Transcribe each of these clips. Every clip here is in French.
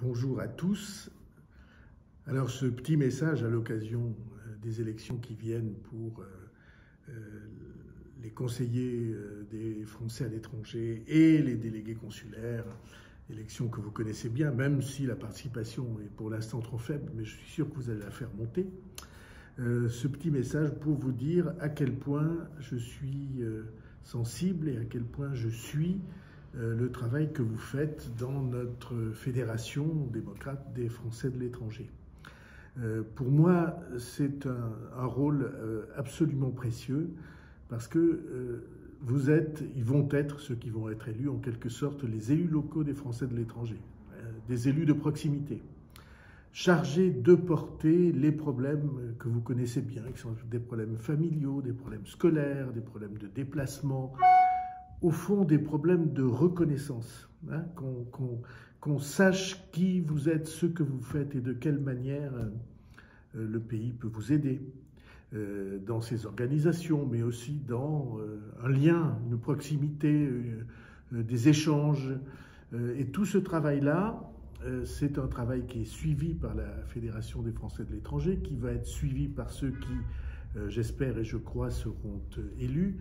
Bonjour à tous. Alors ce petit message à l'occasion des élections qui viennent pour les conseillers des Français à l'étranger et les délégués consulaires, élections que vous connaissez bien, même si la participation est pour l'instant trop faible, mais je suis sûr que vous allez la faire monter. Ce petit message pour vous dire à quel point je suis sensible et à quel point je suis le travail que vous faites dans notre fédération démocrate des Français de l'étranger. Pour moi, c'est un rôle absolument précieux parce que ils vont être ceux qui vont être élus en quelque sorte les élus locaux des Français de l'étranger, des élus de proximité, chargés de porter les problèmes que vous connaissez bien, qui sont des problèmes familiaux, des problèmes scolaires, des problèmes de déplacement, au fond des problèmes de reconnaissance, hein, qu'on sache qui vous êtes, ce que vous faites et de quelle manière le pays peut vous aider dans ses organisations, mais aussi dans un lien, une proximité, des échanges. Et tout ce travail-là, c'est un travail qui est suivi par la Fédération des Français de l'étranger, qui va être suivi par ceux qui, j'espère et je crois, seront élus.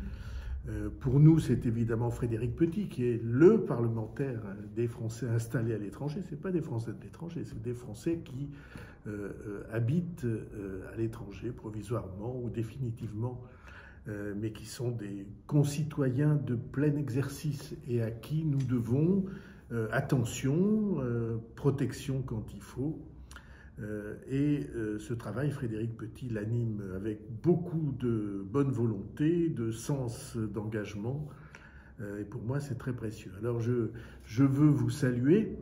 Pour nous, c'est évidemment Frédéric Petit, qui est le parlementaire des Français installés à l'étranger. Ce n'est pas des Français de l'étranger, c'est des Français qui habitent à l'étranger, provisoirement ou définitivement, mais qui sont des concitoyens de plein exercice et à qui nous devons attention, protection quand il faut. Ce travail, Frédéric Petit l'anime avec beaucoup de bonne volonté, de sens d'engagement. Et pour moi, c'est très précieux. Alors, je veux vous saluer.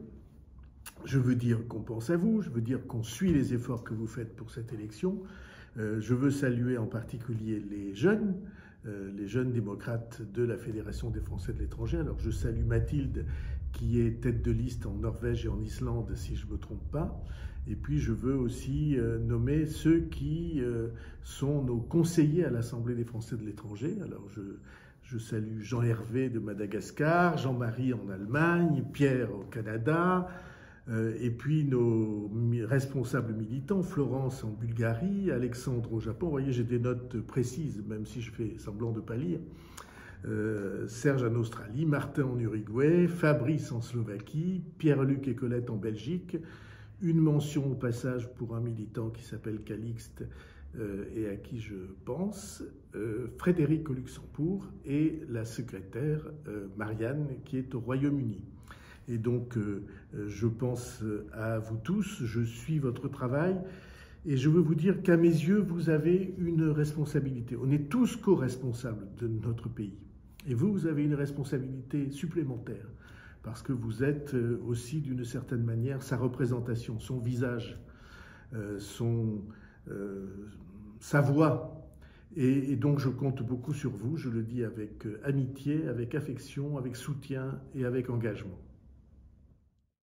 Je veux dire qu'on pense à vous. Je veux dire qu'on suit les efforts que vous faites pour cette élection. Je veux saluer en particulier les jeunes démocrates de la Fédération des Français de l'étranger. Alors, je salue Mathilde, qui est tête de liste en Norvège et en Islande, si je ne me trompe pas. Et puis, je veux aussi nommer ceux qui sont nos conseillers à l'Assemblée des Français de l'étranger. Alors, je salue Jean-Hervé de Madagascar, Jean-Marie en Allemagne, Pierre au Canada, et puis nos responsables militants, Florence en Bulgarie, Alexandre au Japon. Vous voyez, j'ai des notes précises, même si je fais semblant de ne pas lire. Serge en Australie, Martin en Uruguay, Fabrice en Slovaquie, Pierre-Luc et Colette en Belgique. Une mention au passage pour un militant qui s'appelle Calixte et à qui je pense, Frédéric au Luxembourg et la secrétaire Marianne qui est au Royaume-Uni. Et donc je pense à vous tous, je suis votre travail et je veux vous dire qu'à mes yeux vous avez une responsabilité. On est tous co-responsables de notre pays et vous avez une responsabilité supplémentaire. Parce que vous êtes aussi, d'une certaine manière, sa représentation, son visage, sa voix. Et donc, je compte beaucoup sur vous, je le dis avec amitié, avec affection, avec soutien et avec engagement.